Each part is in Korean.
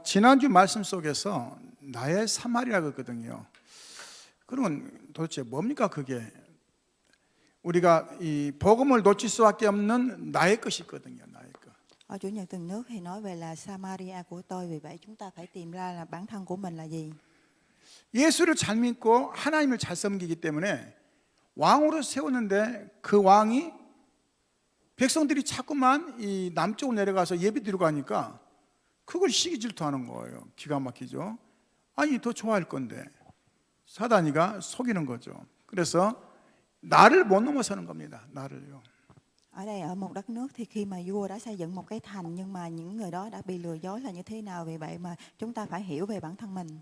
지난주 말씀 속에서 나의 사마리아가 있거든요. 그러면 도대체 뭡니까 그게? 우리가 이 복음을 놓칠 수밖에 없는 나의 것이 있거든요. 나의 것. Ở Chủ nhật từng nước thì nói về là Samaria của tôi, vì vậy chúng ta phải tìm ra là bản thân của mình là gì. 예수를 잘 믿고 하나님을 잘 섬기기 때문에 왕으로 세웠는데 그 왕이 백성들이 자꾸만 이 남쪽으로 내려가서 예배드리고 가니까 그걸 시기 질투하는 거예요. 기가 막히죠. 아니 더 좋아할 건데 사단이가 속이는 거죠. 그래서 나를 못 넘어서는 겁니다. 나를요. Ở đây ở một đất nước thì khi mà vua đã xây dựng một cái thành, nhưng mà những người đó đã bị lừa dối là như thế nào, vì vậy mà chúng ta phải hiểu về bản thân mình.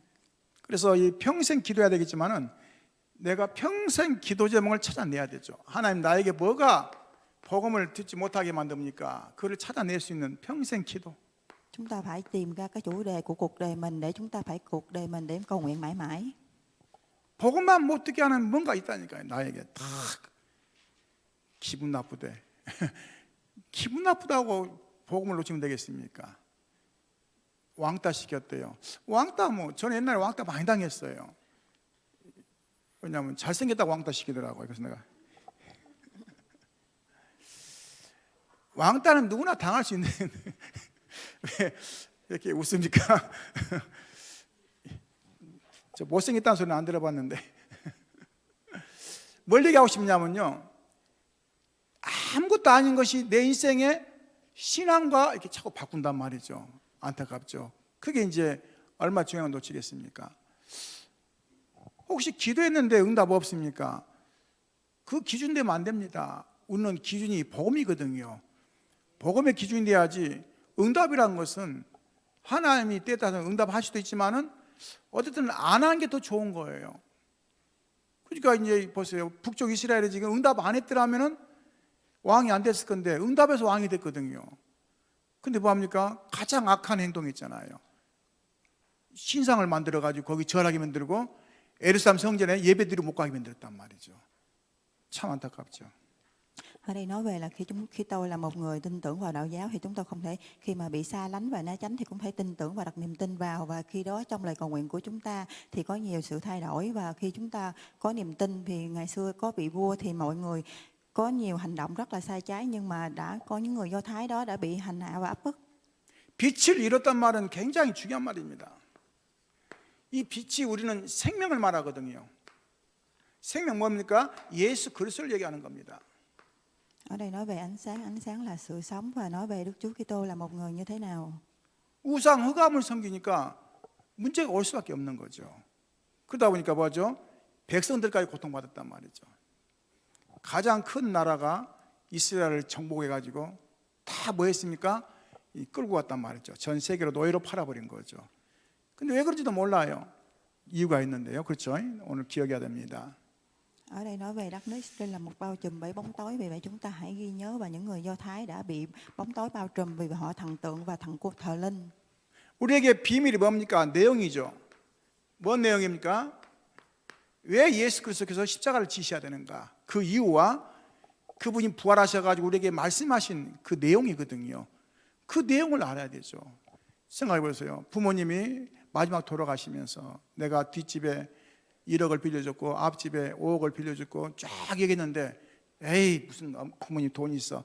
그래서 이 평생 기도해야 되겠지만은 내가 평생 기도 제목을 찾아내야 되죠. 하나님 나에게 뭐가 복음을 듣지 못하게 만듭니까? 그를 찾아낼 수 있는 평생 기도. Chúng ta phải tìm ra cái chủ đề của cuộc đời mình để chúng ta phải cuộc đời mình để cầu nguyện mãi mãi. 복음만 못 듣게 하는 뭔가 있다니까요. 나에게 다 기분 나쁘대. 기분 나쁘다고 복음을 놓치면 되겠습니까? 왕따 시켰대요. 왕따 저는 옛날에 왕따 많이 당했어요. 왜냐하면 잘생겼다고 왕따 시키더라고요. 그래서 내가 왕따는 누구나 당할 수 있는 왜 이렇게 웃습니까? 저 못생겼다는 소리는 안 들어봤는데 뭘 얘기하고 싶냐면요, 아무것도 아닌 것이 내 인생의 신앙과 이렇게 자꾸 바꾼단 말이죠. 안타깝죠. 그게 이제 얼마 중요한 걸 놓치겠습니까? 혹시 기도했는데 응답 없습니까? 그 기준 되면 안 됩니다. 우리는 기준이 복음이거든요. 복음의 기준이 돼야지. 응답이라는 것은 하나님이 때에 따라서 응답할 수도 있지만은 어쨌든 안 하는 게 더 좋은 거예요. 그러니까 이제 보세요. 북쪽 이스라엘이 지금 응답 안 했더라면은 왕이 안 됐을 건데 응답해서 왕이 됐거든요. 근데 뭐합니까? 가장 악한 행동 있잖아요. 신상을 만들어 가지고 거기 절하게 만들고 예루살렘 성전에 예배드리고 못 가게 만들었단 말이죠. 참 안타깝죠. Ở đây nói về là khi tôi là một người tin tưởng vào đạo giáo thì chúng tôi không thể, khi mà bị xa lánh và né tránh thì cũng phải tin tưởng và đặt niềm tin vào, và khi đó trong lời cầu nguyện của chúng ta thì có nhiều sự thay đổi, và khi chúng ta có niềm tin thì ngày xưa có bị vua thì mọi người có nhiều hành động rất là sai trái, nhưng mà đã có những người Do Thái đó đã bị hành hạ và áp bức. 빛을 잃었단 말은 굉장히 중요한 말입니다. 이 빛이 우리는 생명을 말하거든요. 생명 뭡니까? 예수 그리스도를 얘기하는 겁니다. Ở đây nói về ánh sáng là sự sống, và nói về Đức Chúa Kitô là một người như thế nào. 우상 흑암을 섬기니까 문제가 올 수밖에 없는 거죠. 그러다 보니까 뭐죠? 백성들까지 고통받았단 말이죠. 가장 큰 나라가 이스라엘을 정복해가지고 다 뭐 했습니까? 끌고 갔단 말이죠. 전 세계로 노예로 팔아버린 거죠. 근데 왜 그런지도 몰라요. 이유가 있는데요. 그렇죠? 오늘 기억해야 됩니다. Ở đây nói về đất nước Israel là một bao trùm bởi bóng tối, vì vậy chúng ta hãy ghi nhớ, và những người Do Thái đã bị bóng tối bao trùm vì họ thần tượng và thần quốc thờ linh. 우리에게 비밀이 뭡니까? 내용이죠. 뭔 내용입니까? 왜 예수 그리스도께서 십자가를 지셔야 되는가? 그 이유와 그분이 부활하셔가지고 우리에게 말씀하신 그 내용이거든요. 그 내용을 알아야 되죠. 생각해 보세요. 부모님이 마지막 돌아가시면서 내가 뒷집에 1억을 빌려줬고 앞집에 5억을 빌려줬고 쫙 얘기했는데, 에이 무슨 부모님 돈이 있어.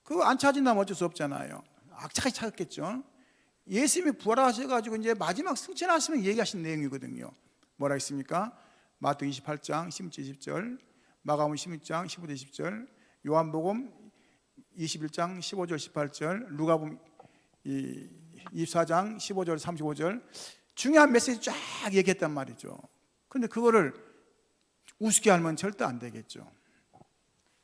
그거 안 찾은다면 어쩔 수 없잖아요. 악착같이 찾았겠죠. 예수님이 부활하셔가지고 이제 마지막 승천하시면 얘기하신 내용이거든요. 뭐라 했습니까? 마태복음 28장 16절 20절, 마가복음 16장 15절 20절, 요한복음 21장 15절 18절, 누가복음 24장 15절 35절, 중요한 메시지 쫙 얘기했단 말이죠. 근데 그거를 우습게 알면 절대 안 되겠죠.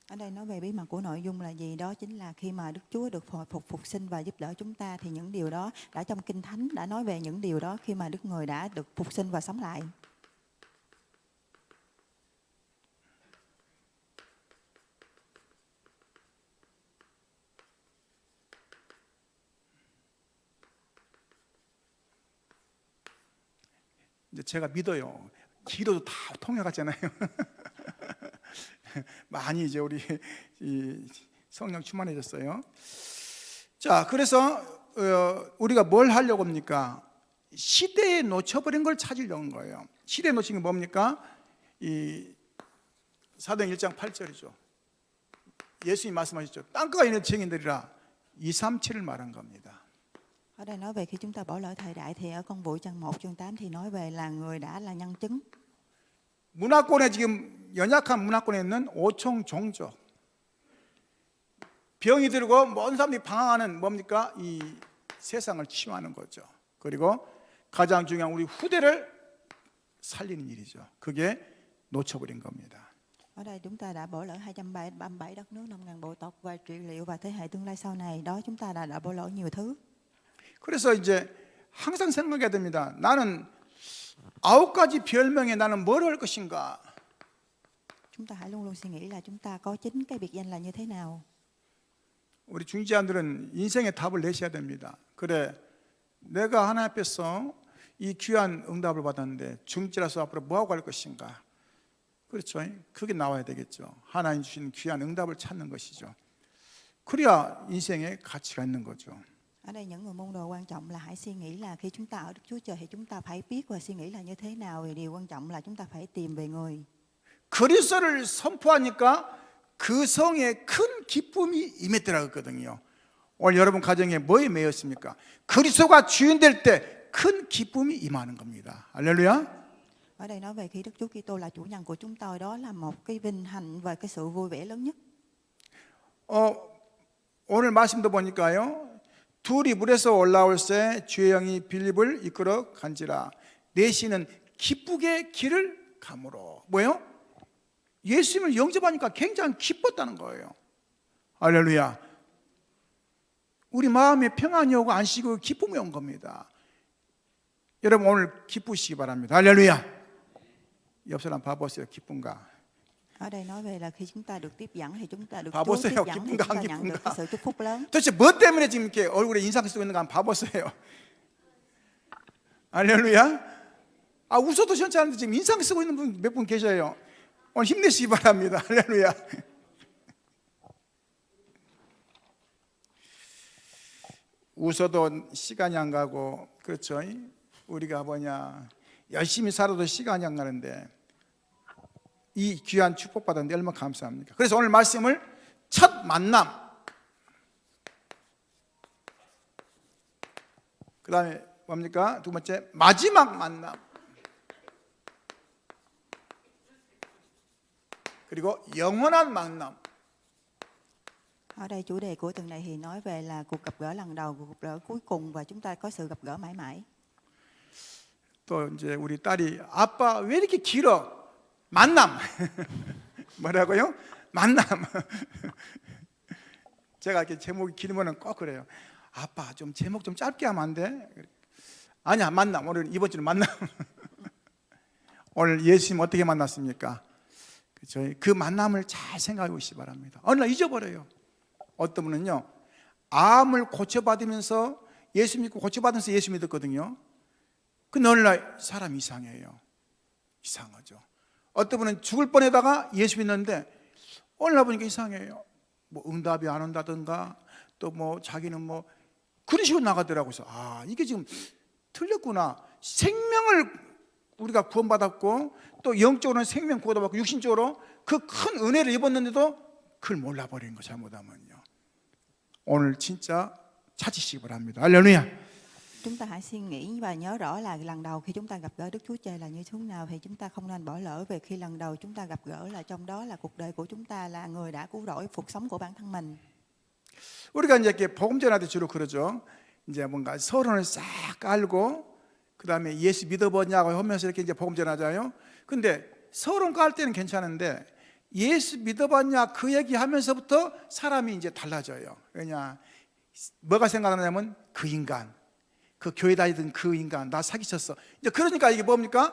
Ở đây nói về bí mật của nội dung là gì? Đó chính là khi mà Đức Chúa được phục sinh và giúp đỡ chúng ta, thì những điều đó đã trong Kinh Thánh đã nói về những điều đó khi mà Đức Người đã được phục sinh và sống lại. 이제 제가 믿어요. 기도도 다 통해갔잖아요. 많이 이제 우리 이 성령 충만해졌어요. 자, 그래서 우리가 뭘 하려고 합니까? 시대에 놓쳐버린 걸 찾으려고 한 거예요. 시대에 놓친 게 뭡니까? 이 사도행 1장 8절이죠. 예수님이 말씀하셨죠. 땅가에 있는 증인들이라 237을 말한 겁니다. Ở đây nói về khi chúng ta bỏ lỡ thời đại thì ở công vụ chương 1 chương 8 thì nói về là người đã là nhân chứng. 문화권에 지금 연약한 문화권에 있는 오총 종족, 병이 들고 모든 사람들이 방황하는 뭡니까? 이 세상을 치유하는 거죠. 그리고 가장 중요한 우리 후대를 살리는 일이죠. 그게 놓쳐버린 겁니다. Ở đây chúng ta đã bỏ lỡ 237 đất nước, 5.000 bộ tộc và trị liệu và thế hệ tương lai sau này. Đó chúng ta đã bỏ lỡ nhiều thứ. 그래서 이제 항상 생각해야 됩니다. 나는 9가지 별명에 나는 뭘 할 것인가? Chúng ta hãy luôn luôn suy nghĩ là chúng ta có 9 cái biệt danh là như thế nào. 우리 중지자들은 인생의 답을 내셔야 됩니다. 그래, 내가 하나님 앞에서 이 귀한 응답을 받았는데 중지라서 앞으로 뭐하고 갈 것인가? 그렇죠. 그게 나와야 되겠죠. 하나님 주신 귀한 응답을 찾는 것이죠. 그래야 인생에 가치가 있는 거죠. Ở đây những người môn đồ quan trọng là hãy suy nghĩ là khi chúng ta ở Đức Chúa Trời thì chúng ta phải biết và suy nghĩ là như thế nào. Vì điều quan trọng là chúng ta phải tìm về người. 그리스도를 선포하니까 그 성에 큰 기쁨이 임했더라 했거든요. 오늘 여러분 가정에 뭐에 매였습니까? 그리스도가 주인 될 때 큰 기쁨이 임하는 겁니다. 할렐루야. Ở đây nói về khi Đức Chúa Kitô là chủ nhân của chúng tôi, đó là một cái vinh hạnh và cái sự vui vẻ lớn nhất. 오늘 말씀도 보니까요. 둘이 물에서 올라올 때 주의 영이 빌립을 이끌어 간지라. 내시는 기쁘게 길을 가므로. 뭐예요? 예수님을 영접하니까 굉장히 기뻤다는 거예요. 할렐루야. 우리 마음에 평안이 오고 안식이 오고 기쁨이 온 겁니다. 여러분 오늘 기쁘시기 바랍니다. 할렐루야. 옆 사람 봐보세요. 기쁜가? Ở đây nói về là khi chúng ta được tiếp dẫn thì chúng ta được Chúa 봐보세요. tiếp dẫn thì 기쁜가 chúng ta 안 nhận được 기쁜가? cái sự chúc phúc lớn. 도대체 뭐 때문에 지금 이렇게 얼굴에 인상 쓰고 있는 거 한번 봐보세요. 할렐루야. 웃어도 시원치 않은데 지금 인상 쓰고 있는 분 몇 분 계셔요. 오늘 힘내시기 바랍니다. 할렐루야. 웃어도 시간이 안 가고, 그렇죠? 우리가 뭐냐, 열심히 살아도 시간이 안 가는데 이 귀한 축복받았는데 얼마나 감사합니까? 그래서 오늘 말씀을 첫 만남, 그 다음에 뭡니까? 두 번째 마지막 만남, 그리고 영원한 만남. Ở đây chủ đề của tuần này thì nói về là cuộc gặp gỡ lần đầu, cuộc gặp gỡ cuối cùng và chúng ta có sự gặp gỡ mãi mãi. 또 이제 우리 딸이 아빠 왜 이렇게 길어? 만남. 뭐라고요? 만남. 제가 이렇게 제목이 길면은 꼭 그래요. 아빠 좀 제목 좀 짧게 하면 안 돼? 아니야, 만남. 오늘 이번 주는 만남. 오늘 예수님 어떻게 만났습니까? 그렇죠? 그 만남을 잘 생각해 보시기 바랍니다. 어느 날 잊어버려요. 어떤 분은요, 암을 고쳐받으면서 예수 믿고 고쳐받으면서 예수 믿었거든요. 근데 어느 날 사람이 이상해요. 이상하죠. 어떤 분은 죽을 뻔하다가 예수 믿는데 어느 날 보니까 이상해요. 뭐 응답이 안 온다든가 또 뭐 자기는 뭐 그런 식으로 나가더라고요. 그래서 이게 지금 틀렸구나. 생명을 우리가 구원받았고 또 영적으로는 생명 구원받고 육신적으로 그 큰 은혜를 입었는데도 그걸 몰라버린 거 잘못하면요. 오늘 진짜 찾으시기 바랍니다. 할렐루야. Chúng ta hãy suy nghĩ và nhớ rõ là lần đầu khi chúng ta gặp gỡ Đức Chúa Trời là như thế nào thì chúng ta không nên bỏ lỡ về khi lần đầu chúng ta gặp gỡ là trong đó là cuộc đời của chúng ta là người đã cứu rỗi cuộc sống của bản thân mình. 우리가 이제 이렇게 복음 전할 때 주로 그러죠. 이제 뭔가 서론을 싹 깔고 그 다음에 예수 믿어보냐고 하면서 이렇게 이제 복음 전하잖아요. 근데 서론 깔 때는 괜찮은데 예수 믿어봤냐 그 얘기하면서부터 사람이 이제 달라져요. 왜냐, 뭐가 생각나냐면 그 인간, 그 교회 다니던 그 인간 나 사기쳤어. 이제 그러니까 이게 뭡니까?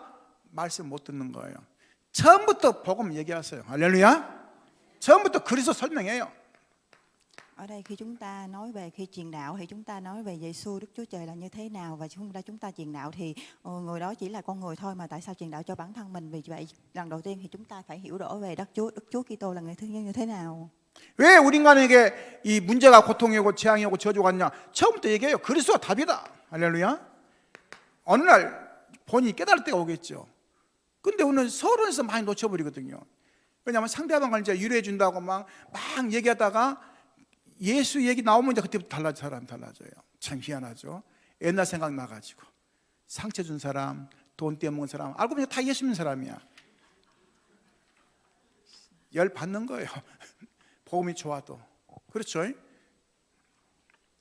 말씀 못 듣는 거예요. 처음부터 복음 얘기하세요. 할렐루야. 처음부터 그리스도 설명해요. Ở đây khi chúng ta nói về khi truyền đạo thì chúng ta nói về Giêsu Đức Chúa Trời là như thế nào và chúng ta truyền đạo thì người đó chỉ là con người thôi mà tại sao truyền đạo cho bản thân mình? Vì vậy lần đầu tiên thì chúng ta phải hiểu rõ về Đức Chúa Kitô là người như thế nào. 왜 우리 인간에게 이 문제가 고통이 오고 재앙이 오고 저주가 왔냐? 처음부터 얘기해요. 그리스도가 답이다. 할렐루야. 어느 날 본인이 깨달을 때가 오겠죠. 근데 오늘 서론에서 많이 놓쳐버리거든요. 왜냐하면 상대방을 이제 유래해 준다고 막 얘기하다가 예수 얘기 나오면 이제 그때부터 사람 달라져요. 참 희한하죠. 옛날 생각 나가지고 상처 준 사람, 돈 떼먹은 사람, 알고 보니 다 예수 믿는 사람이야. 열 받는 거예요. 복음이 좋아도. 그렇죠?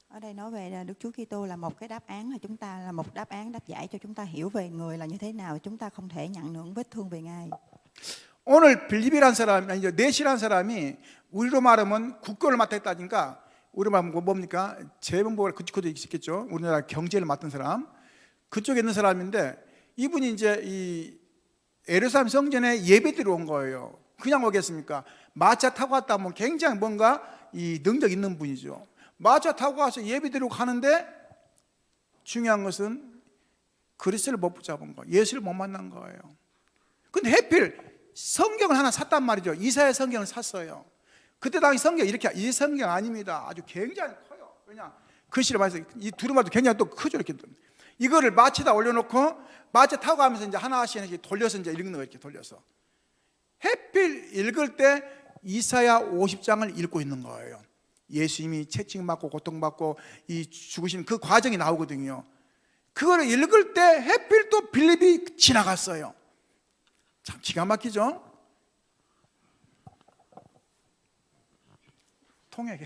Ở đây nói về là Đức Chúa Kitô là một cái đáp án, là chúng ta là một đáp án đáp giải cho chúng ta hiểu về người là như thế nào. Chúng ta không thể nhận những vết thương về Ngài. 오늘 빌립이라는 사람이, 아니 넷이라는 사람이 우리로 말하면 국교를 맡았다니까, 우리로 말하면 뭡니까? 재본부를 그쪽도 있겠죠. 우리나라 경제를 맡은 사람, 그쪽에 있는 사람인데, 이분이 이제 이 예루살렘 성전에 예배드리러 온 거예요. 그냥 오겠습니까? 마차 타고 왔다 하면 굉장히 뭔가 이 능력 있는 분이죠. 마차 타고 와서 예배드리러 가는데 중요한 것은 그리스도를 못 붙잡은 거, 예수를 못 만난 거예요. 근데 하필 성경을 하나 샀단 말이죠. 이사야 성경을 샀어요. 그때 당시 성경 이렇게, 이 성경 아닙니다. 아주 굉장히 커요. 왜냐? 글씨를 봐서 이 두루마도 굉장히 또 크죠. 이렇게 이거를 마치다 올려놓고 마치 타고 가면서 이제 하나씩 돌려서 이제 읽는 거예요. 이렇게 돌려서. 하필 읽을 때 이사야 50장을 읽고 있는 거예요. 예수님이 채찍맞고 고통받고 이 죽으시는 그 과정이 나오거든요. 그거를 읽을 때 하필 또 빌립이 지나갔어요. 참 기가 막히죠? 통역해.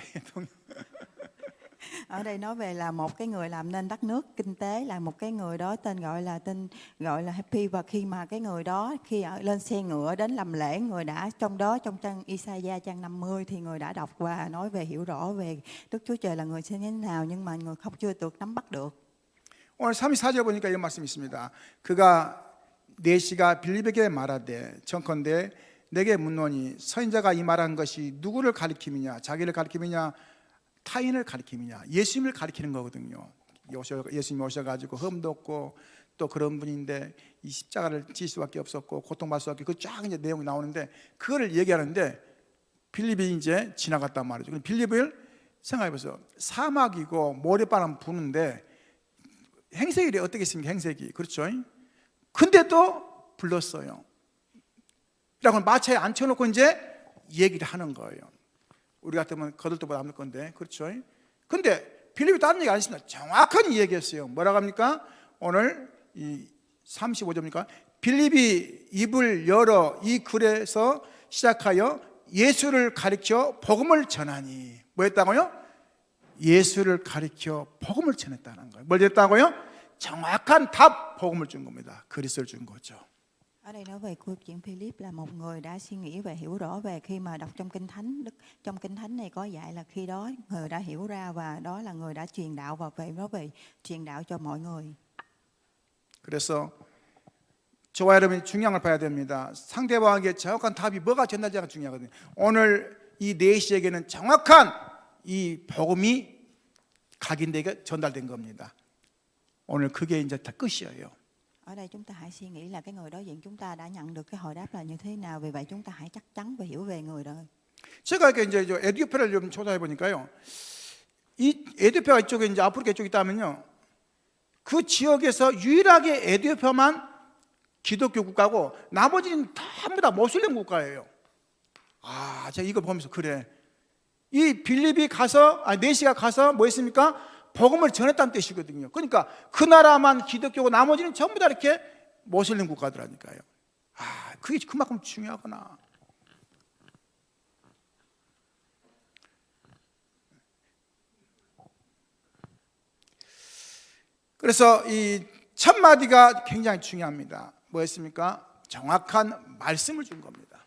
Ở đây nói về là một cái người làm nên đất nước kinh tế, là một cái người đó tên gọi là Happy, và khi mà cái người đó khi lên xe ngựa đến làm lễ, người đã trong đó trong trang Isaiah trang 50 thì người đã đọc và nói về hiểu rõ về Đức Chúa Trời là người như thế nào, nhưng mà người không chưa được nắm bắt được. 오늘 34절 보니까 이런 말씀이 있습니다. 그가 내시가 빌립에게 말하되 청컨대 내게 묻노니 선지자가 이 말한 것이 누구를 가리킴이냐, 자기를 가리킴이냐, 타인을 가리킴이냐, 예수님을 가리키는 거거든요. 예수님이 오셔가지고 흠도 없고 또 그런 분인데 이 십자가를 질 수밖에 없었고 고통받을 수밖에, 그 쫙 이제 내용이 나오는데 그거를 얘기하는데 빌립이 이제 지나갔단 말이죠. 그럼 빌립을 생각해보세요. 사막이고 모래바람 부는데 행색이 어떻게 있습니까? 행색이. 그렇죠? 근데도 불렀어요. 그러고 마차에 앉혀놓고 이제 얘기를 하는 거예요. 우리 같으면 거들떠보다 남을 건데, 그렇죠? 근데 빌립이 다른 얘기 안 했습니다. 정확하게 얘기했어요. 뭐라고 합니까? 오늘 이 35절입니까? 빌립이 입을 열어 이 글에서 시작하여 예수를 가리켜 복음을 전하니. 뭐 했다고요? 예수를 가리켜 복음을 전했다는 거예요. 뭘 했다고요? 정확한 답, 복음을 준 겁니다. 그리스도를 준 거죠. Ở đây nói về câu chuyện Philip là một người đã suy nghĩ và hiểu rõ về khi mà đọc trong Kinh Thánh. Trong Kinh Thánh này có dạy là khi đó người đã hiểu ra và đó là người đã truyền đạo, và nói về truyền đạo cho mọi người. 그래서 저와 여러분이 중요한 걸 봐야 됩니다. 상대방에게 정확한 답이 뭐가 전달되는가 중요하거든요. 오늘 이 네시에게는 정확한 이 복음이 각인되게 전달된 겁니다. 오늘 그게 이제 다 끝이에요. Ở đây chúng ta hãy suy nghĩ là cái người đối diện chúng ta đã nhận được cái hồi đáp là như thế nào. Vì vậy chúng ta hãy chắc chắn và hiểu về người đó. 제가 이렇게 이제 에티오피아를 좀 조사해 보니까요. 이 에티오피아 이쪽에 이제 아프리카 쪽에 있다면요. 그 지역에서 유일하게 에티오피아만 기독교 국가고 나머지는 전부 다 모슬림 국가예요. 아, 제가 이거 보면서 그래. 이 빌립이 가서, 네시가 가서 뭐 했습니까? 복음을 전했다는 뜻이거든요. 그러니까 그 나라만 기독교고 나머지는 전부 다 이렇게 모슬림 국가들하니까요. 아, 그게 그만큼 중요하구나. 그래서 이 첫 마디가 굉장히 중요합니다. 뭐였습니까? 정확한 말씀을 준 겁니다.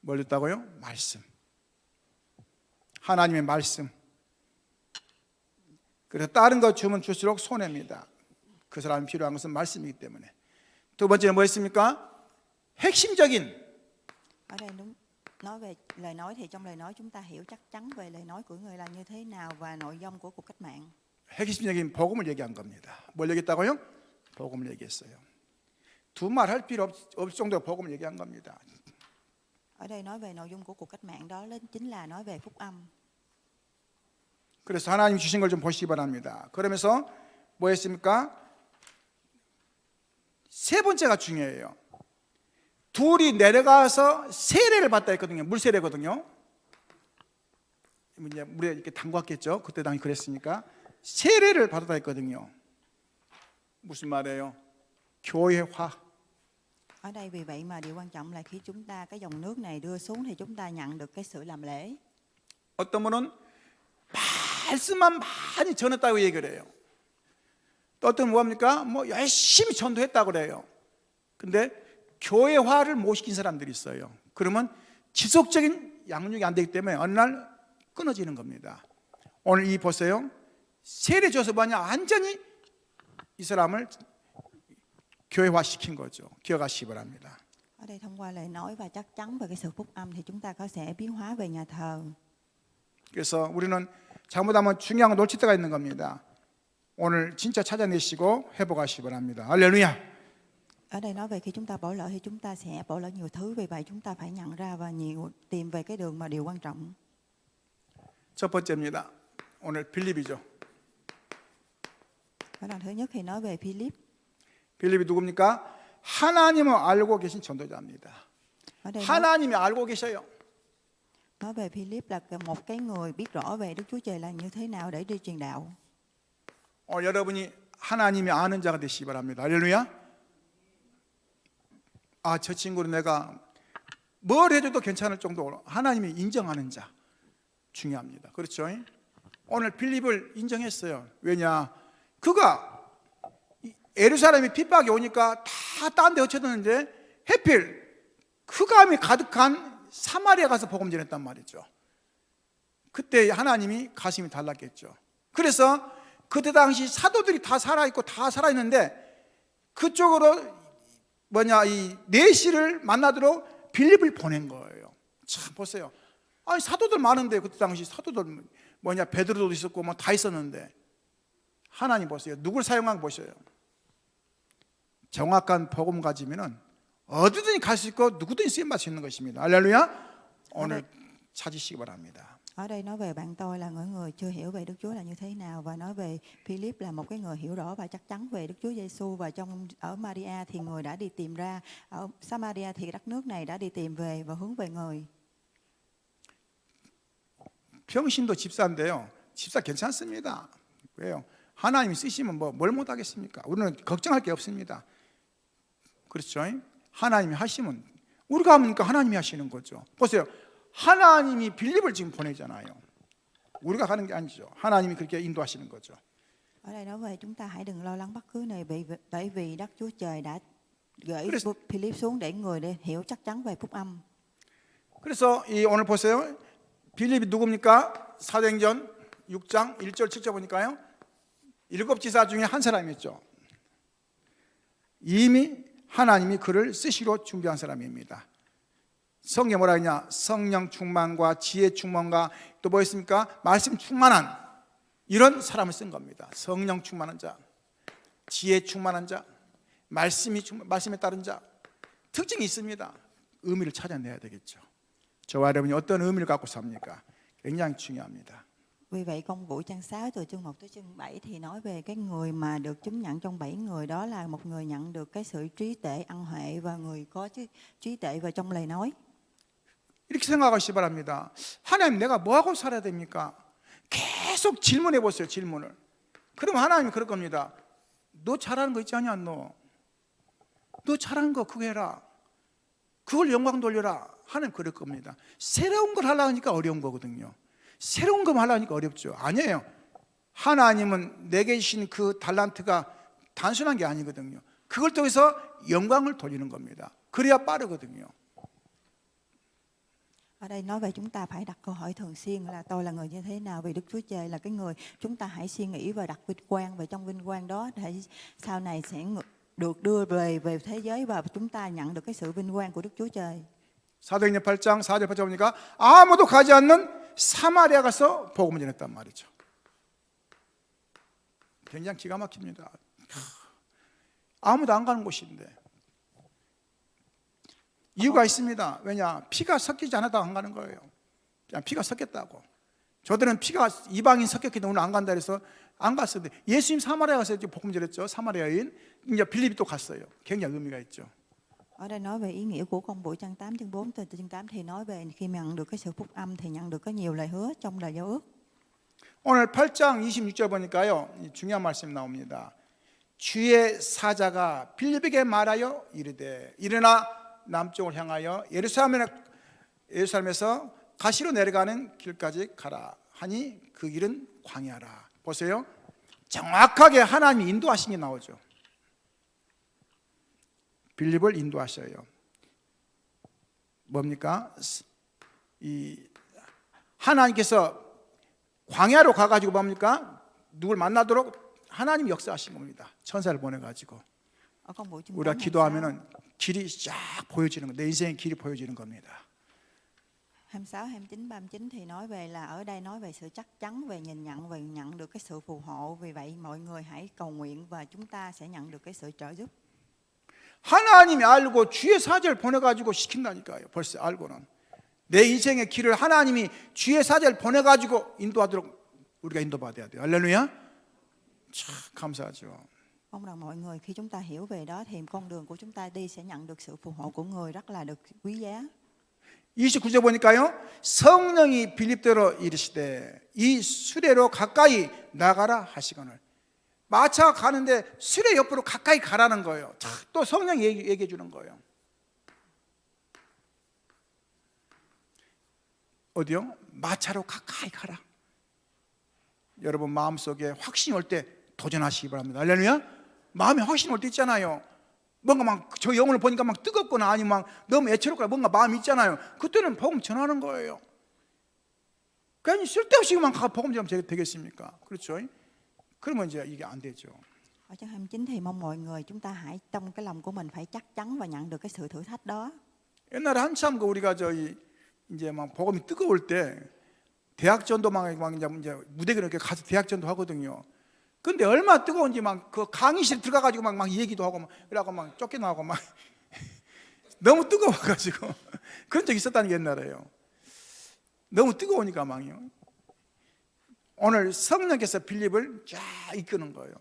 뭘 줬다고요? 말씀. 하나님의 말씀. 그래서 다른 거 주면 줄수록 손해입니다. 그 사람이 필요한 것은 말씀이기 때문에. 두 번째는 뭐였습니까? 핵심적인. Ở đây đúng nói về lời nói thì trong lời nói chúng ta hiểu chắc chắn về lời nói của người là như thế nào và nội dung của cuộc cách mạng. 핵심적인 복음을 얘기한 겁니다. 뭘 얘기했다고요? 복음을 얘기했어요. 두 말 할 필요 없을 정도로 복음을 얘기한 겁니다. Ở đây nói về nội dung của cuộc cách mạng đó chính là nói về phúc âm. 그래서 하나님 주신 걸 좀 보시기 바랍니다. 그러면서 뭐 했습니까? 세 번째가 중요해요. 둘이 내려가서 세례를 받다 했거든요. 물세례거든요. 이제 물에 이렇게 담갔겠죠. 그때 당시 그랬으니까 세례를 받았다 했거든요. 무슨 말이에요? 교회화. Ở đây vì vậy mà điều quan trọng là khi chúng ta cái dòng nước này đưa xuống thì chúng ta nhận được cái sự làm lễ. 어떤 분은 말씀만 많이 전했다고 얘기를 해요. 또 어떤 분 뭐합니까? 뭐 열심히 전도했다고 그래요. 근데 교회화를 못 시킨 사람들이 있어요. 그러면 지속적인 양육이 안 되기 때문에 어느 날 끊어지는 겁니다. 오늘 이 보세요. 세례 줘서 뭐냐? 완전히 이 사람을 교회화 시킨 거죠. 기억하시기 바랍니다. Ở đây thông qua lời nói và chắc chắn về cái sự phúc âm thì chúng ta có sẽ biến hóa về nhà thờ. 그래서 우리는 잘못하면 중요한 걸 놓칠 때가 있는 겁니다. 오늘 진짜 찾아내시고 회복하시기 바랍니다. 할렐루야. Ở đây nói về khi chúng ta bỏ lỡ thì chúng ta sẽ bỏ lỡ nhiều thứ, vì vậy chúng ta phải nhận ra và tìm về cái đường mà điều quan trọng. 첫 번째입니다. 오늘 빌립이죠. Đó là thứ nhất khi nói về Philip. 빌립이 누굽니까? 하나님을 알고 계신 전도자입니다. Ở đây 하나님이 알고 계셔요. nói về Philip là một cái người biết rõ về Đức Chúa Trời là như thế nào để đi truyền đạo. 여러분이 하나님이 아는 자가 되시기 바랍니다. 할렐루야. 아, 저 친구는 내가 뭘 해줘도 괜찮을 정도로 하나님이 인정하는 자 중요합니다. 그렇죠? 오늘 빌립을 인정했어요. 왜냐? 그가 예루살렘이 핍박이 오니까 다 딴 데 흩어졌는데 해필 흑암이 가득한 사마리아 가서 복음 전했단 말이죠. 그때 하나님이 가슴이 달랐겠죠. 그래서 그때 당시 사도들이 다 살아있고 다 살아있는데 그쪽으로 이 내시를 만나도록 빌립을 보낸 거예요. 참 보세요. 아니 사도들 많은데 그때 당시 사도들 베드로도 있었고 뭐 다 있었는데 하나님 보세요. 누굴 사용한 거 보셔요. 정확한 복음 가지면은 어디든지 갈 수 있고 누구든지 쓰임 받을 수 있는 것입니다. 할렐루야. 오늘 찾으시기 바랍니다. Ở đây nói về bạn tôi là người chưa hiểu về Đức Chúa là như thế nào, và nói về Philip là một cái người hiểu rõ và chắc chắn về Đức Chúa Giêsu, và ở Maria thì người đã đi tìm ra, ở Samaria thì đất nước này đã đi tìm về và hướng về người. 평신도 집사인데요. 집사 괜찮습니다. 왜요? 하나님이 쓰시면 뭘 못하겠습니까? 우리는 걱정할 게 없습니다. 그렇죠? 하나님이 하시면 우리가 하니까 하나님이 하시는 거죠. 보세요. 하나님이 빌립을 지금 보내잖아요. 우리가 가는 게 아니죠. 하나님이 그렇게 인도하시는 거죠. Ở đây nói về chúng ta hãy đừng lo lắng bất cứ này, bởi vì Đức Chúa Trời đã gửi Philip xuống để người để hiểu chắc chắn về phúc âm. 그래서 오늘 보세요. 빌립이 누굽니까? 사도행전 6장 1절 7절 보니까요. 7 지사 중에 한 사람이었죠. 이미 하나님이 그를 쓰시러 준비한 사람입니다. 성경에 뭐라 하냐? 성령 충만과 지혜 충만과 또 뭐 있습니까? 말씀 충만한 이런 사람을 쓴 겁니다. 성령 충만한 자, 지혜 충만한 자, 말씀에 따른 자, 특징이 있습니다. 의미를 찾아내야 되겠죠. 저와 여러분이 어떤 의미를 갖고 삽니까? 굉장히 중요합니다. Vì vậy công vụ trang 6 từ chương 1 tới chương 7 thì nói về cái người mà được chứng nhận trong 7 người, đó là một người nhận được cái sự trí tuệ, ân huệ và người có trí tuệ vào trong lời nói. 이렇게 생각하시기 바랍니다. 하나님 내가 뭐하고 살아야 됩니까? 계속 질문해 보세요. 질문을. 그럼 하나님이 그럴 겁니다. 너 잘하는 거 있지 않냐? 너 잘하는 거 그거 해라. 그걸 영광 돌려라. 하나님 그럴 겁니다. 새로운 걸 하려니까 어려운 거거든요. 새로운 거 하려니까 어렵죠. 아니에요. 하나님은 내게 주신 그 달란트가 단순한 게 아니거든요. 그걸 통해서 영광을 돌리는 겁니다. 그래야 빠르거든요. Ở đây nói về chúng ta phải đặt câu hỏi thường xuyên là tôi là người như thế nào, vì Đức Chúa Trời là cái người chúng ta hãy suy nghĩ và đặt vinh quang, và trong vinh quang đó để sau này sẽ được đưa về thế giới và chúng ta nhận được cái sự vinh quang của Đức Chúa Trời. 사도행전 8장 4절 8절 보니까 아무도 가지 않는 사마리아 가서 복음을 전했단 말이죠. 굉장히 기가 막힙니다. 아무도 안 가는 곳인데 이유가 있습니다. 왜냐? 피가 섞이지 않았다고 안 가는 거예요. 그냥 피가 섞였다고. 저들은 피가 이방인 섞였기 때문에 안 간다 그래서 안 갔었는데, 예수님 사마리아 가서 복음 전했죠. 사마리아인. 이제 빌립이 또 갔어요. 굉장히 의미가 있죠. Ở đây nói về ý nghĩa của công vụ chương 8 chương 4 từ chương 8 thì nói về khi mà nhận được cái sự phúc âm thì nhận được có nhiều lời hứa trong lời giao ước. 오늘 8장 26절 보니까요, 중요한 말씀이 나옵니다. 주의 사자가 빌립에게 말하여 이르되 일어나 남쪽을 향하여 예루살렘에서 가시로 내려가는 길까지 가라 하니 그 길은 광야라. 보세요. 정확하게 하나님이 인도하신 게 나오죠. 빌립을 인도하셔요. 뭡니까? 이 하나님께서 광야로 가가지고 뭡니까? 누굴 만나도록 하나님 역사하신 겁니다. 천사를 보내가지고 Ở công vụ chương 우리가 8 기도하면은 길이 쫙 보여지는 거, 내 인생의 길이 보여지는 겁니다. 26, 29, 39 thì nói về là ở đây nói về sự chắc chắn về nhìn nhận và nhận được cái sự phù hộ. Vì vậy mọi người hãy cầu nguyện và chúng ta sẽ nhận được cái sự trợ giúp. 하나님이 알고 주의 사자를 보내가지고 시킨다니까요. 벌써 알고는 내 인생의 길을 하나님이 주의 사자를 보내가지고 인도하도록 우리가 인도받아야 돼요. 할렐루야. 참 감사하죠. Mong rằng mọi người khi chúng ta hiểu về đó thì con đường của chúng ta đi sẽ nhận được sự phù hộ của người rất là được quý giá. 29절 보니까요, 성령이 빌립대로 이르시되 이 수레로 가까이 나가라 하시거늘. 마차가 가는데 수레 옆으로 가까이 가라는 거예요. 또 성령이 얘기해 주는 거예요. 어디요? 마차로 가까이 가라. 여러분 마음속에 확신이 올 때 도전하시기 바랍니다. 할렐루야. 마음에 확신이 올 때 있잖아요. 뭔가 막 저 영혼을 보니까 막 뜨겁거나 아니면 막 너무 애처롭거나 뭔가 마음이 있잖아요. 그때는 복음 전하는 거예요. 그냥 쓸데없이만 복음 전하면 되겠습니까? 그렇죠? 그러면 이제 이게 안 되죠. Ở chương 29 thì mong mọi người chúng ta hãy trong cái lòng của mình phải chắc chắn và nhận được cái sự thử thách đó. 옛날에 한참 우리가 이제 막 복음이 뜨거울 때 대학전도 막 이제 무대에 이렇게 가서 대학전도 하거든요. 근데 얼마나 뜨거운지 막 그 강의실 들어가가지고 막 얘기도 하고 막 이러고 막 쫓겨나고 막 너무 뜨거워가지고 그런 적 있었다는 게 옛날에요. 너무 뜨거우니까 막요. 오늘 성령께서 빌립을 쫙 이끄는 거예요.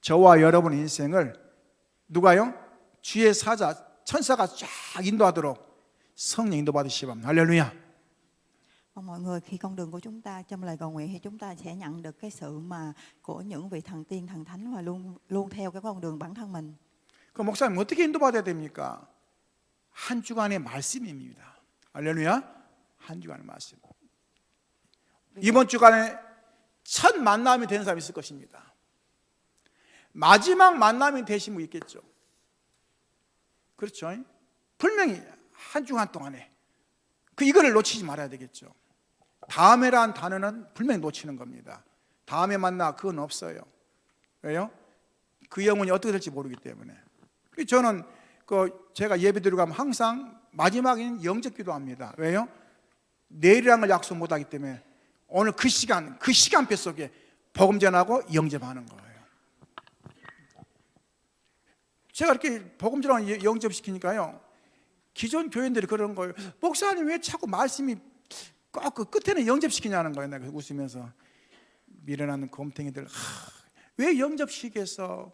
저와 여러분 인생을 누가요? 주의 사자 천사가 쫙 인도하도록 성령 인도받으시기 바랍니다. 할렐루야. Mong mọi người khi con đường của chúng ta trong lời cầu nguyện thì chúng ta sẽ nhận được cái sự mà của những vị thần tiên thần thánh và luôn theo cái con đường bản thân mình. 그 목사님 어떻게 인도받아야 됩니까? 한 주간의 말씀입니다. 할렐루야. 한 주간의 말씀. 이번 주간에 첫 만남이 되는 사람이 있을 것입니다. 마지막 만남이 되신 분 있겠죠. 그렇죠? 분명히 한 주간 동안에 이거를 놓치지 말아야 되겠죠. 다음에란 단어는 분명히 놓치는 겁니다. 다음에 만나 그건 없어요. 왜요? 그 영혼이 어떻게 될지 모르기 때문에. 저는 제가 예배 드리고 가면 항상 마지막에는 영접 기도합니다. 왜요? 내일이라는 걸 약속 못하기 때문에 오늘 그 시간표 속에 복음 전하고 영접하는 거예요. 제가 이렇게 복음 전하고 영접시키니까요, 기존 교인들이 그러는 거예요. 목사님 왜 자꾸 말씀이 꼭 그 끝에는 영접시키냐는 거예요. 내가 웃으면서 미련한 곰탱이들, 왜 영접시켜서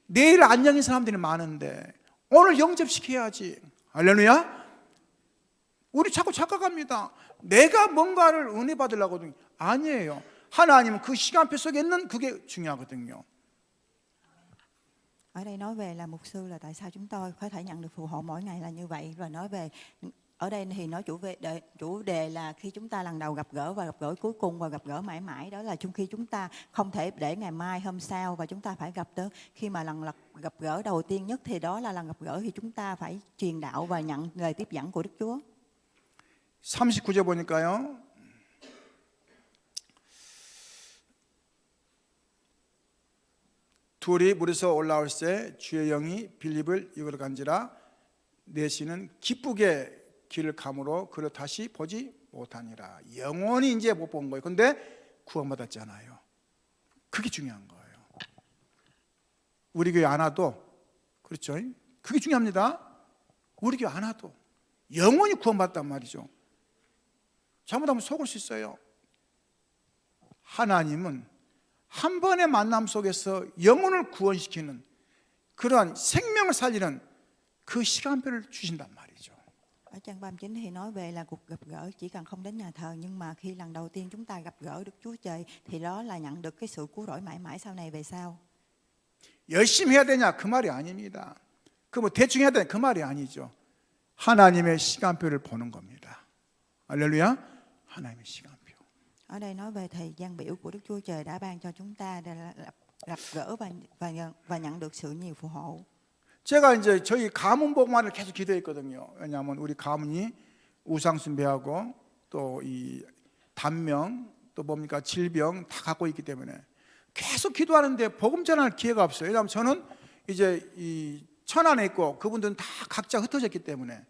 내일 안녕인 사람들이 많은데 오늘 영접시켜야지. 할렐루야. 우리 자꾸 착각합니다. 내가 뭔가를 은혜 받으려고 하거든요. 아니에요. 하나님은 그 시간표 속에 있는 그게 중요하거든요. Ở đây nói về là mục sư là tại sao chúng tôi có thể nhận được phù hộ mỗi ngày là như vậy, và nói về ở đây thì nói chủ đề là khi chúng ta lần đầu gặp gỡ và gặp gỡ cuối cùng và gặp gỡ mãi mãi, đó là trong khi chúng ta không thể để ngày mai hôm sau và chúng ta phải gặp tới khi mà lần gặp gỡ đầu tiên nhất thì đó là lần gặp gỡ thì chúng ta phải truyền đạo và nhận lời tiếp dẫn của Đức Chúa. 39절 보니까요. 둘이 물에서 올라올새 주의 영이 빌립을 이끌어 간지라 내시는 기쁘게 길을 감으로 그를 다시 보지 못하니라. 영원히 이제 못 본 거예요. 근데 구원받았잖아요. 그게 중요한 거예요. 우리 교회 안 와도, 그렇죠? 그게 중요합니다. 우리 교회 안 와도 영원히 구원받단 말이죠. 잘못하면 속을 수 있어요. 하나님은 한 번의 만남 속에서 영혼을 구원시키는 그러한 생명을 살리는 그 시간표를 주신단 말이죠. Ở trang 39 thì nói về là cuộc gặp gỡ chỉ cần không đến nhà thờ, nhưng mà khi lần đầu tiên chúng ta gặp gỡ Đức Chúa Trời thì đó là nhận được cái sự cứu rỗi mãi mãi sau này về sau. 열심히 해야 되냐 그 말이 아닙니다. 그 뭐 대충 해야 되냐 그 말이 아니죠. 하나님의 시간표를 보는 겁니다. 할렐루야. 하나님의 시간표. Ở đây nói về thời gian biểu của Đức Chúa Trời đã ban cho chúng ta để gặp gỡ và nhận được sự nhiều phù hộ. 제가 이제 저희 가문 복만을 계속 기도했거든요. 왜냐하면 우리 가문이 우상숭배하고 또 이 단명 또 뭡니까 질병 다 갖고 있기 때문에 계속 기도하는데 복음 전할 기회가 없어요. 왜냐하면 저는 이제 이 천안에 있고 그분들은 다 각자 흩어졌기 때문에.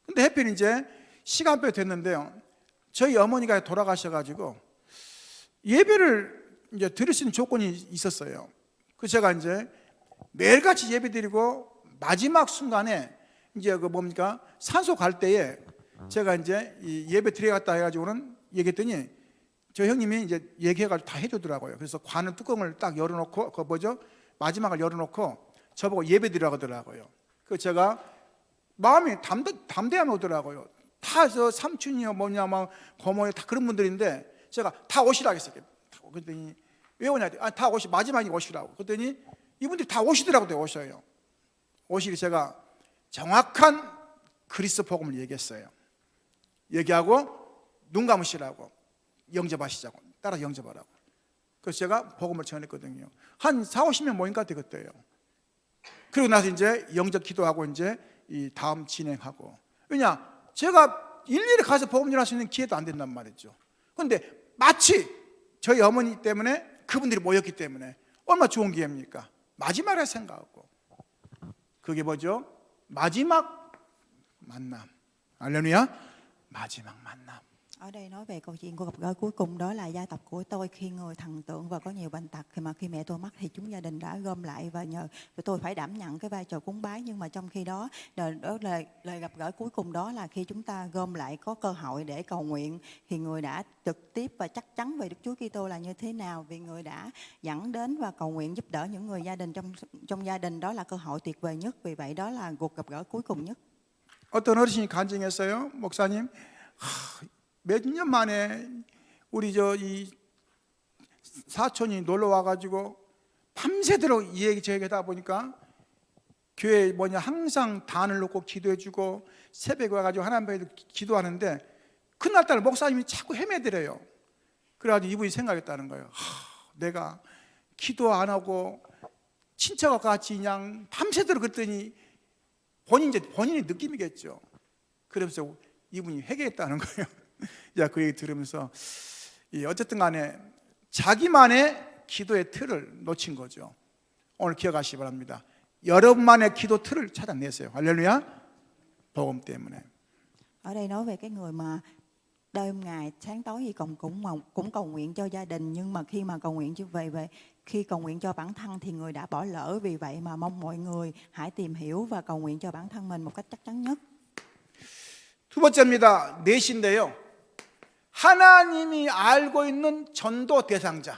근데 하필 이제 시간표 됐는데요. 저희 어머니가 돌아가셔가지고 예배를 이제 드릴 수 있는 조건이 있었어요. 그래서 제가 이제 매일같이 예배 드리고 마지막 순간에 이제 그 뭡니까 산소 갈 때에 제가 이제 이 예배 드려갔다 해가지고는 얘기했더니 저 형님이 이제 얘기해가지고 다 해주더라고요. 그래서 관은 뚜껑을 딱 열어놓고 그 뭐죠 마지막을 열어놓고 저보고 예배 드리라고 하더라고요. 그 제가 마음이 담대함이 오더라고요. 다 저 삼촌이요 뭐냐 막 고모요 다 그런 분들인데 제가 다 오시라고 했어요. 그랬더니 왜 오냐? 다 오시 마지막에 오시라고. 그랬더니 이분들이 다 오시더라고요. 오셔요. 오시기 제가 정확한 그리스도 복음을 얘기했어요. 얘기하고 눈 감으시라고 영접하시자고 따라 영접하라고. 그래서 제가 복음을 전했거든요. 한 4, 50명 모인 것 같아요 그때요. 그리고 나서 이제 영접 기도하고 이제 이 다음 진행하고. 왜냐? 제가 일일이 가서 복음 전할 수 있는 기회도 안 된단 말이죠. 그런데 마치 저희 어머니 때문에 그분들이 모였기 때문에 얼마나 좋은 기회입니까? 마지막에 생각하고. 그게 뭐죠? 마지막 만남. 할렐루야. 마지막 만남. Ở đây nói về câu chuyện của gặp gỡ cuối cùng, đó là gia tộc của tôi khi người thần tượng và có nhiều bệnh tật. Khi mẹ tôi mất thì chúng gia đình đã gom lại và nhờ tôi phải đảm nhận cái vai trò cúng bái. Nhưng mà trong khi đó lời gặp gỡ cuối cùng đó là khi chúng ta gom lại có cơ hội để cầu nguyện, thì người đã trực tiếp và chắc chắn về Đức Chúa Kitô là như thế nào, vì người đã dẫn đến và cầu nguyện giúp đỡ những người gia đình trong gia đình. Đó là cơ hội tuyệt vời nhất. Vì vậy đó là cuộc gặp gỡ cuối cùng nhất. 어떤 어르신이 간증했어요. 목사님, 몇 년 만에 우리 저 이 사촌이 놀러 와가지고 밤새도록 이 얘기 저 얘기 하다 보니까 교회 뭐냐 항상 단을 놓고 기도해주고 새벽에 와가지고 하나님 앞에 기도하는데 그날따라 목사님이 자꾸 헤매더래요. 그래가지고 이분이 생각했다는 거예요. 내가 기도 안 하고 친척과 같이 그냥 밤새도록 그랬더니 본인이 느낌이겠죠. 그러면서 이분이 회개했다는 거예요. 야, 그 얘기 들으면서 어쨌든 간에 자기만의 기도의 틀을 놓친 거죠. 오늘 기억하시기 바랍니다. 여러분만의 기도 틀을 찾아내세요. 할렐루야. 복음 때문에. Ở đây nói về cái người mà đêm ngày sáng tối gì cũng cầu nguyện cho gia đình, nhưng mà khi mà cầu nguyện khi cầu nguyện cho bản thân thì người đã bỏ lỡ. Vì vậy mà mong mọi người hãy tìm hiểu và cầu nguyện cho bản thân mình một cách chắc chắn nhất. 두 번째입니다. 넷인데요. 하나님이 알고 있는 전도 대상자.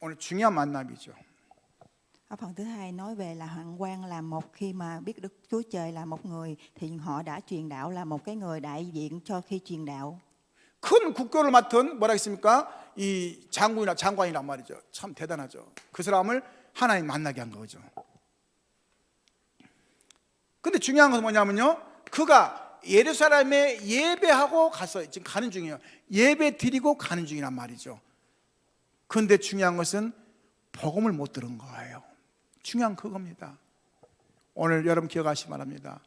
오늘 중요한 만남이죠. Ở phần thứ hai nói về là Hoàng Quang là một khi mà biết Đức Chúa Trời là một người thì họ đã truyền đạo, là một cái người đại diện cho khi truyền đạo. 큰 국교를 맡은 뭐라 했습니까? 이 장관이란 말이죠. 참 대단하죠. 그 사람을 하나님 만나게 한 거죠. 근데 중요한 것은 뭐냐면요. 그가 예루살렘에 예배하고 가서 지금 가는 중이에요. 예배 드리고 가는 중이란 말이죠. 그런데 중요한 것은 복음을 못 들은 거예요. 중요한 그겁니다. 오늘 여러분 기억하시기 바랍니다.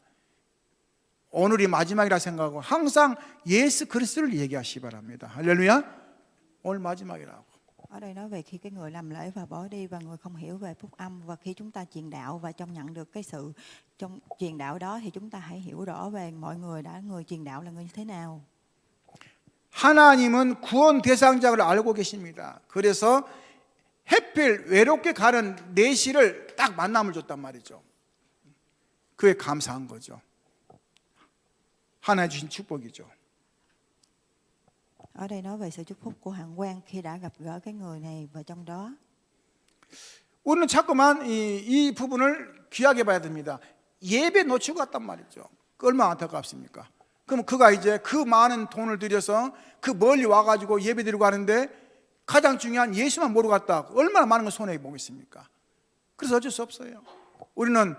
오늘이 마지막이라 생각하고 항상 예수 그리스도를 얘기하시기 바랍니다. 할렐루야. 오늘 마지막이라고. Ở đây nói về khi cái người làm lễ và bỏ đi và người không hiểu về phúc âm, và khi chúng ta truyền đạo và trong nhận được cái sự trong truyền đạo đó thì chúng ta hãy hiểu rõ về mọi người người truyền đạo là người như thế nào. 하나님은 구원 대상자를 알고 계십니다. 그래서 해필 외롭게 가는 내시를 딱 만남을 줬단 말이죠. 그게 감사한 거죠. 하나님 주신 축복이죠. Ở đây nói về sự chúc phúc của Hằng Quang khi đã gặp gỡ cái người này và trong đó 우리는 자꾸만 이 부분을 귀하게 봐야 됩니다. 예배 놓치고 갔단 말이죠. 얼마나 안타깝습니까? 그럼 그가 이제 그 많은 돈을 들여서 그 멀리 와가지고 예배 드리고 가는데 가장 중요한 예수만 모르고 갔다. 얼마나 많은 걸 손해 보겠습니까? 그래서 어쩔 수 없어요. 우리는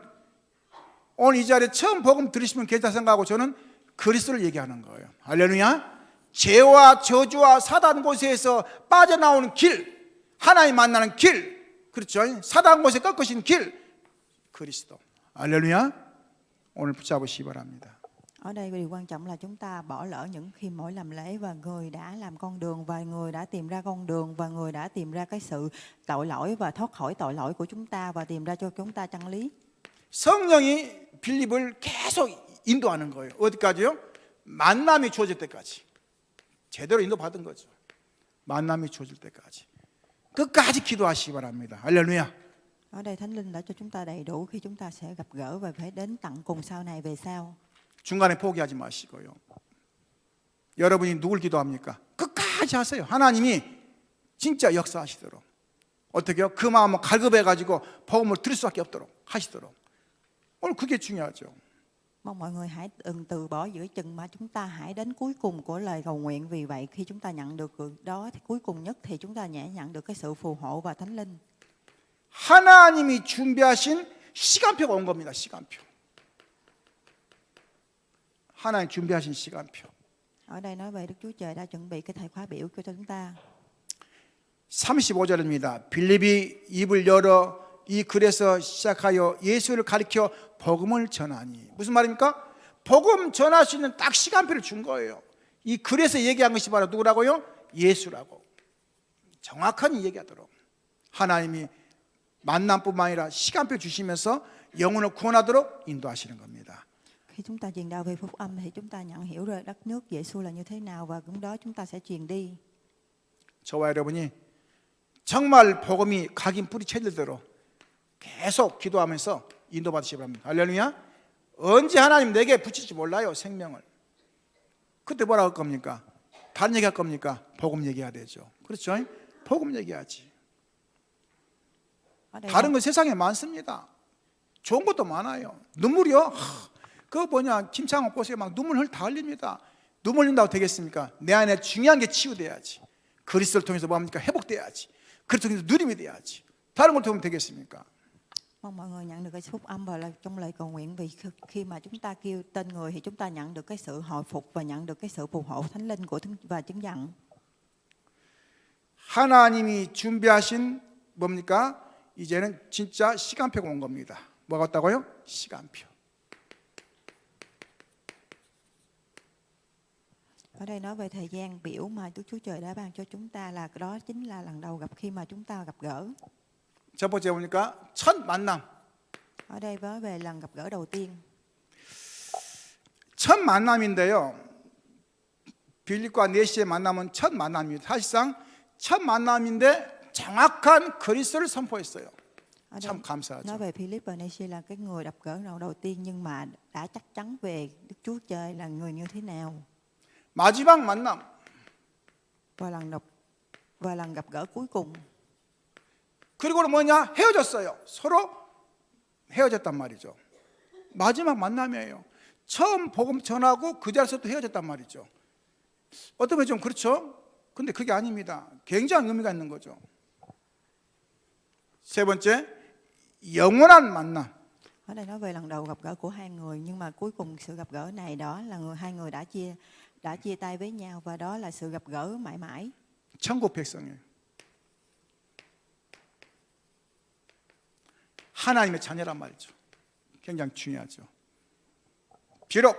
오늘 이 자리에 처음 복음 들으시면 괜찮다 생각하고 저는 그리스도를 얘기하는 거예요. 할렐루야. 죄와 저주와 사단 곳에서 빠져나오는 길, 하나님 만나는 길, 그렇죠? 사단 곳에 꺾으신 길, 그리스도. 할렐루야. 오늘 붙잡으시기 바랍니다. ở đây điều quan trọng là chúng ta bỏ lỡ những khi mỗi làm lễ và người đã làm con đường và người đã tìm ra con đường và người đã tìm ra cái sự tội lỗi và thoát khỏi tội lỗi của chúng ta và tìm ra cho chúng ta chân lý. 성령이 빌립을 계속 인도하는 거예요. 어디까지요? 만남이 주어질 때까지. 제대로 인도받은 거죠. 만남이 주어질 때까지. 끝까지 기도하시기 바랍니다. 할렐루야. Ở đây Thánh Linh đã cho chúng ta đầy đủ khi chúng ta sẽ gặp gỡ và phải đến tận cùng sau này về sau. 중간에 포기하지 마시고요. 여러분이 누굴 기도합니까? 끝까지 하세요. 하나님이 진짜 역사하시도록. 어떻게요? 그 마음을 갈급해가지고 복음을 들을 수밖에 없도록 하시도록. 오늘 그게 중요하죠. Mong mọi người hãy đừng từ bỏ giữa chừng mà chúng ta hãy đến cuối cùng của lời cầu nguyện. Vì vậy khi chúng ta nhận được đó thì cuối cùng nhất thì chúng ta nhận được cái sự phù hộ và Thánh Linh. 하나님이 준비하신 시간표가 온 겁니다. 시간표. 하나님 준비하신 시간표. Ở đây nói về Đức Chúa Trời đã chuẩn bị cái thời khóa biểu cho chúng ta. 35절입니다. 빌립이 입을 열어 이 글에서 시작하여 예수를 가리켜 복음을 전하니. 무슨 말입니까? 복음 전할 수 있는 딱 시간표를 준 거예요. 이 글에서 얘기한 것이 바로 누구라고요? 예수라고. 정확하게 얘기하도록 하나님이 만남뿐만 아니라 시간표 주시면서 영혼을 구원하도록 인도하시는 겁니다. Khi chúng ta truyền đạo về phúc âm thì chúng ta nhận hiểu rồi đất nước Giê-xu là như thế nào và cũng đó chúng ta sẽ truyền đi. 저와 여러분이 정말 복음이 각인 뿌리 채들대로 계속 기도하면서 인도받으시기 바랍니다. 할렐루야. 언제 하나님 내게 붙일지 몰라요. 생명을. 그때 뭐라 할 겁니까? 다른 얘기할 겁니까? 복음 얘기해야 되죠. 그렇죠? 복음 얘기하지. Ở đây 다른 건 세상에 많습니다. 좋은 것도 많아요. 눈물이요? 그거 뭐냐, 김창호 보세요. 막 눈물 다 흘립니다. 눈물 흘린다고 되겠습니까? 내 안에 중요한 게 치유돼야지. 그리스도를 통해서 뭐합니까? 회복돼야지. 그리스도를 통해서 누림이 돼야지. 다른 걸 통하면 되겠습니까? mong mọi người nhận được cái phúc âm và là trong lời cầu nguyện. Vì khi mà chúng ta kêu tên người thì chúng ta nhận được cái sự hồi phục và nhận được cái sự phù hộ Thánh Linh của và chứng nhận. 하나님이 준비하신 뭡니까? 이제는 진짜 시간표가 온 겁니다. 뭐가 왔다고요? 시간표. Ở đây nói về thời gian biểu mà Đức Chúa Trời đã ban cho chúng ta là đó chính là lần đầu gặp khi mà chúng ta gặp gỡ. 첫 번째 보니까 첫 만남. Ở đây nói về lần gặp gỡ đầu tiên. 첫 만남인데요. 빌립과 네시의 만남은 첫 만남입니다. 사실상 첫 만남인데 정확한 그리스도를 선포했어요. Ở đây 참 감사하죠. nói về Philip và Nesia là cái người gặp gỡ đầu tiên nhưng mà đã chắc chắn về Đức Chúa Trời là người như thế nào. 마지막 만남. Và lần gặp gỡ cuối cùng. 그리고는 뭐냐? 헤어졌어요. 서로 헤어졌단 말이죠. 마지막 만남이에요. 처음 복음 전하고 그 자리에서 또 헤어졌단 말이죠. 어떤 면좀 그렇죠? 근데 그게 아닙니다. 굉장히 의미가 있는 거죠. 세 번째, 영원한 만남. Ở đây nói về lần đầu gặp gỡ của hai người nhưng mà cuối cùng sự gặp gỡ này đó là hai người đã chia tay với nhau và đó là sự gặp gỡ mãi mãi. 천국 백성이에요. 하나님의 자녀란 말이죠. 굉장히 중요하죠. 비록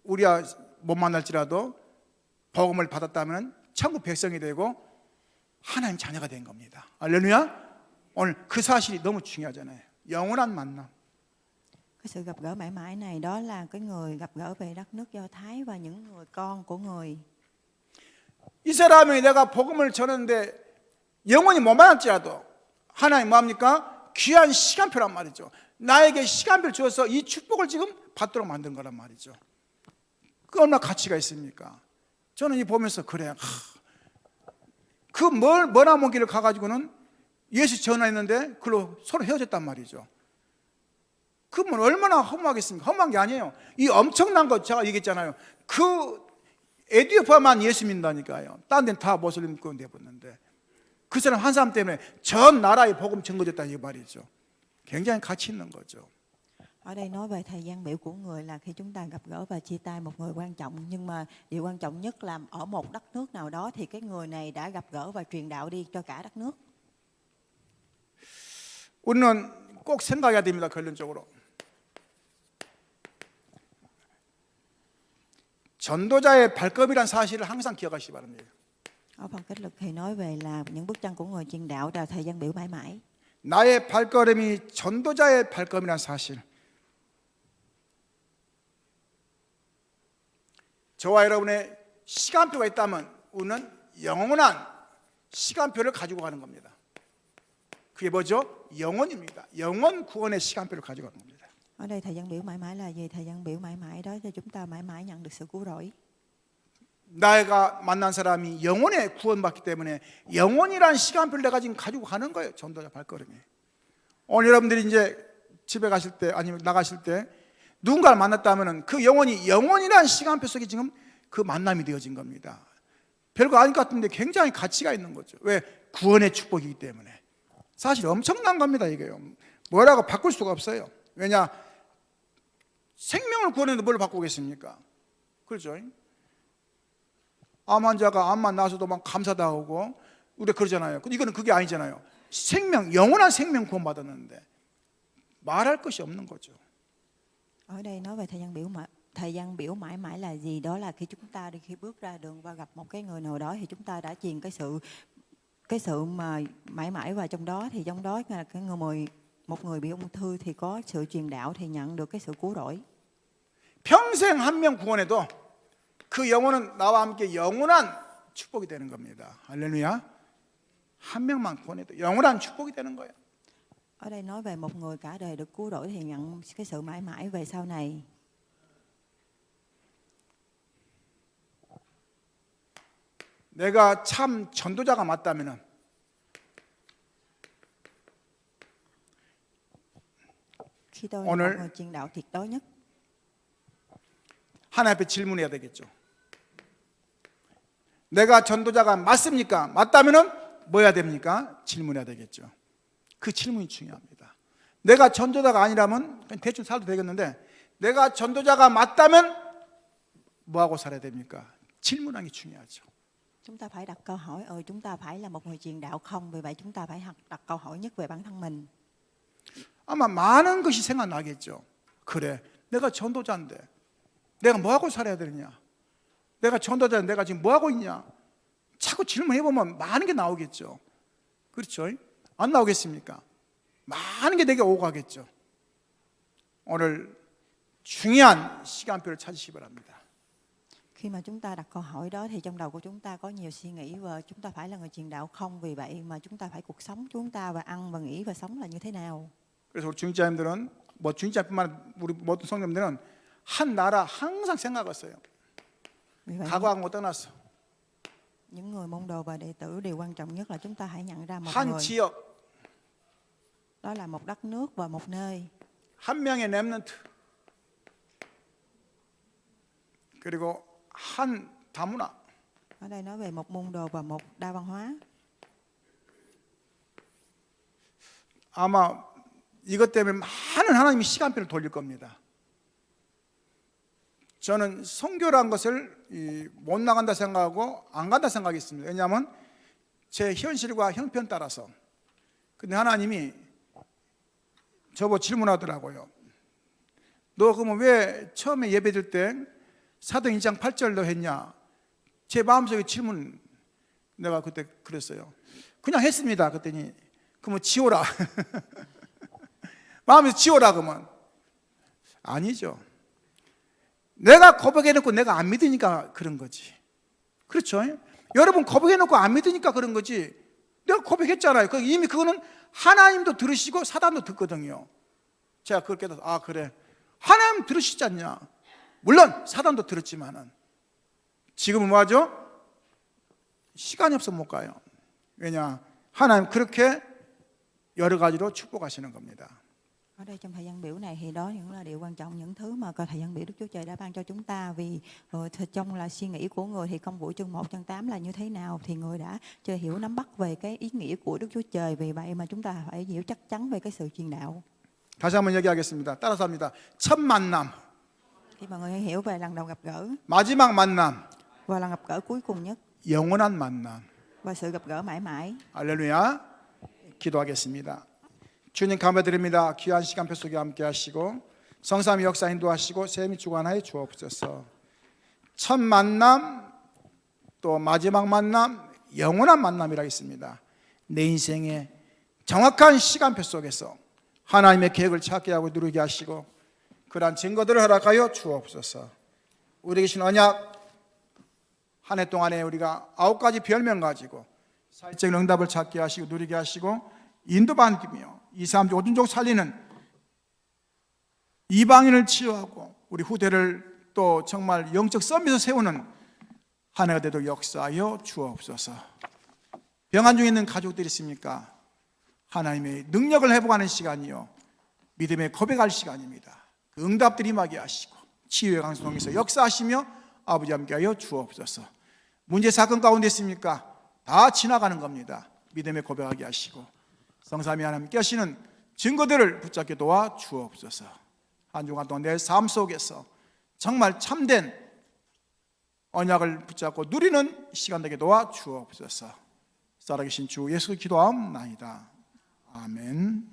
우리와 못 만날지라도 복음을 받았다면 천국 백성이 되고 하나님 자녀가 된 겁니다. 할렐루야. 오늘 그 사실이 너무 중요하잖아요. 영원한 만남. Cái sự gặp gỡ mãi mãi này đó là cái người gặp gỡ về đất nước Do Thái và những người con của người. 이 사람이 내가 복음을 전하는데 영원히 못 만날지라도 하나님 뭐합니까? 귀한 시간표란 말이죠. 나에게 시간표를 주어서 이 축복을 지금 받도록 만든 거란 말이죠. 그 얼마나 가치가 있습니까? 저는 이 보면서 그래. 그 머나먼 길을 가가지고는 예수 전화했는데 그걸로 서로 헤어졌단 말이죠. 그러면 얼마나 허무하겠습니까? 허무한 게 아니에요. 이 엄청난 거 제가 얘기했잖아요. 그 에티오피아만 예수 믿는다니까요. 딴 데는 다 모슬림 믿고 내버렸는데 그 사람 한 사람 때문에 전 나라의 복음 전거됐다는 이 말이죠. 굉장히 가치 있는 거죠. Ở đây nói về thời gian biểu của người là khi chúng ta gặp gỡ và chia tay một người quan trọng, nhưng mà điều quan trọng nhất là ở một đất nước nào đó thì cái người này đã gặp gỡ và truyền đạo đi cho cả đất nước. 우리는 꼭 생각해야 됩니다. 결론적으로 전도자의 발걸음이란 사실을 항상 기억하시기 바랍니다. Ở phần kết lực thì nói về là những bước chân của người truyền đạo là thời gian biểu mãi mãi. 나의 발걸음이 전도자의 발걸음이란 사실. 저와 여러분의 시간표가 있다면 우리는 영원한 시간표를 가지고 가는 겁니다. 그게 뭐죠? 영원입니다. 영원 구원의 시간표를 가지고 가는 겁니다. Ở đây thời gian biểu mãi mãi là gì? Thời gian biểu mãi mãi đó cho chúng ta mãi mãi nhận được sự cứu rỗi. 내가 만난 사람이 영원에 구원받기 때문에 영원이란 시간표를 내가 지금 가지고 가는 거예요. 전도자 발걸음이. 오늘 여러분들이 이제 집에 가실 때 아니면 나가실 때 누군가를 만났다면 그 영혼이 영원이란 시간표 속에 지금 그 만남이 되어진 겁니다. 별거 아닌 것 같은데 굉장히 가치가 있는 거죠. 왜? 구원의 축복이기 때문에. 사실 엄청난 겁니다. 이게요. 뭐라고 바꿀 수가 없어요. 왜냐? 생명을 구원했는데 뭘 바꾸겠습니까? 그렇죠? 암 환자가 암만 나서도 막 감사다하고 우리 그러잖아요. 근데 이거는 그게 아니잖아요. 생명, 영원한 생명 구원받았는데 말할 것이 없는 거죠. Ở đây nói về thời gian biểu mãi mãi là gì? Đó là khi chúng ta khi bước ra đường và gặp một cái người nào đó thì chúng ta đã truyền cái sự mà mãi mãi vào trong đó, thì trong đó là một người bị ung thư thì có sự truyền đạo thì nhận được cái sự cứu rỗi. 평생 한 명 구원해도 그 영혼은 나와 함께 영원한 축복이 되는 겁니다. 할렐루야. 한 명만 구원해도 영원한 축복이 되는 거예요. Ở đây nói về một người cả đời được cứu rỗi thì nhận cái sự mãi mãi về sau này. 내가 참 전도자가 맞다면은 Khi tôi là một người truyền đạo tuyệt đối nhất, 하나님 앞에 질문해야 되겠죠. 내가 전도자가 맞습니까? 맞다면은 뭐 해야 됩니까? 질문해야 되겠죠. 그 질문이 중요합니다. 내가 전도자가 아니라면 그냥 대충 살도 되겠는데 내가 전도자가 맞다면 뭐하고 살아야 됩니까? 질문하기 중요하죠. chúng ta phải đặt câu hỏi, chúng ta phải là một người truyền đạo không? Vì vậy chúng ta phải đặt câu hỏi nhất về bản thân mình. 아마 많은 것이 생각나겠죠. 그래, 내가 전도자인데 내가 뭐하고 살아야 되느냐? 내가 전도자인데 내가 지금 뭐하고 있냐? 자꾸 질문해보면 많은 게 나오겠죠. 그렇죠? 안 나오겠습니까? 많은 게 내게 오고 가겠죠. 오늘 중요한 시간표를 찾으시기 바랍니다. Khi mà chúng ta đặt câu hỏi đó thì trong đầu của chúng ta có nhiều suy nghĩ và chúng ta phải là người truyền đạo không? Vì vậy mà chúng ta phải cuộc sống chúng ta và ăn và nghĩ và sống là như thế nào? 그래서 우리 중직자님들은 뭐 중직자뿐만 우리 모든 성도님들은 한 나라 항상 생각했어요. 각오하고 못 떠났어. Những người môn đồ và đệ tử điều quan trọng nhất là chúng ta hãy nhận ra một 한 người. 지역, Đó là một đất nước và một nơi. 한 명의 렘넌트, 그리고 한 다문화. Ở đây nói về một môn đồ và một đa văn hóa. 아마 이것 때문에 많은 하나님이 시간표를 돌릴 겁니다. 저는 선교라는 것을 못 나간다 생각하고 안 간다 생각했습니다. 왜냐하면 제 현실과 형편 따라서. 근데 하나님이 저보고 질문하더라고요. 너 그러면 왜 처음에 예배드릴 때 사도행 2장 8절로 했냐? 제 마음속에 질문 내가 그때 그랬어요. 그냥 했습니다. 그랬더니 그러면 지워라. 마음에서 지워라 그러면 아니죠. 내가 고백해놓고 내가 안 믿으니까 그런 거지. 그렇죠? 여러분 고백해놓고 안 믿으니까 그런 거지. 내가 고백했잖아요. 이미 그거는 하나님도 들으시고 사단도 듣거든요. 제가 그걸 깨닫아, 아 그래, 하나님 들으시지 않냐. 물론 사단도 들었지만은 지금은 뭐하죠? 시간이 없어 못 가요. 왜냐, 하나님 그렇게 여러 가지로 축복하시는 겁니다. Ở đây trong thời gian biểu này thì đó những là điều quan trọng, những thứ mà thời gian biểu Đức Chúa Trời đã ban cho chúng ta. Vì trong là suy nghĩ của người thì công vụ chương 1 chương 8 là như thế nào thì người đã chưa hiểu nắm bắt về cái ý nghĩa của Đức Chúa Trời. Vì vậy mà chúng ta phải hiểu chắc chắn về cái sự truyền đạo. 다시 한번 얘기하겠습니다. 따라서 합니다. 첫 만남, Khi mà người hiểu về lần đầu gặp gỡ 마지막 만남, và lần gặp gỡ cuối cùng nhất 영원한 만남. và sự gặp gỡ mãi mãi. 할렐루야. 기도하겠습니다. 주님 감사드립니다. 귀한 시간표 속에 함께 하시고 성삼위 역사 인도하시고 셈이 주관하여 주옵소서. 첫 만남, 또 마지막 만남, 영원한 만남이라 있습니다. 내 인생의 정확한 시간표 속에서 하나님의 계획을 찾게 하고 누리게 하시고 그러한 증거들을 허락하여 주옵소서. 우리에게 주신 언약, 한 해 동안에 우리가 9가지 별명 가지고 사회적 응답을 찾게 하시고 누리게 하시고 인도받으며 2, 3주 5종 살리는 이방인을 치유하고 우리 후대를 또 정말 영적 서밋을 세우는 한 해가 되도록 역사하여 주옵소서. 병환 중에 있는 가족들이 있습니까? 하나님의 능력을 회복하는 시간이요, 믿음의 고백할 시간입니다. 그 응답들이 임하게 하시고 치유의 강성에서 역사하시며 아버지 함께하여 주옵소서. 문제 사건 가운데 있습니까? 다 지나가는 겁니다. 믿음의 고백하게 하시고 성삼위 하나님께 하시는 증거들을 붙잡게 도와 주옵소서. 한 주간 동안 내 삶 속에서 정말 참된 언약을 붙잡고 누리는 시간 되게 도와 주옵소서. 살아계신 주 예수 기도하옵나이다. 아멘.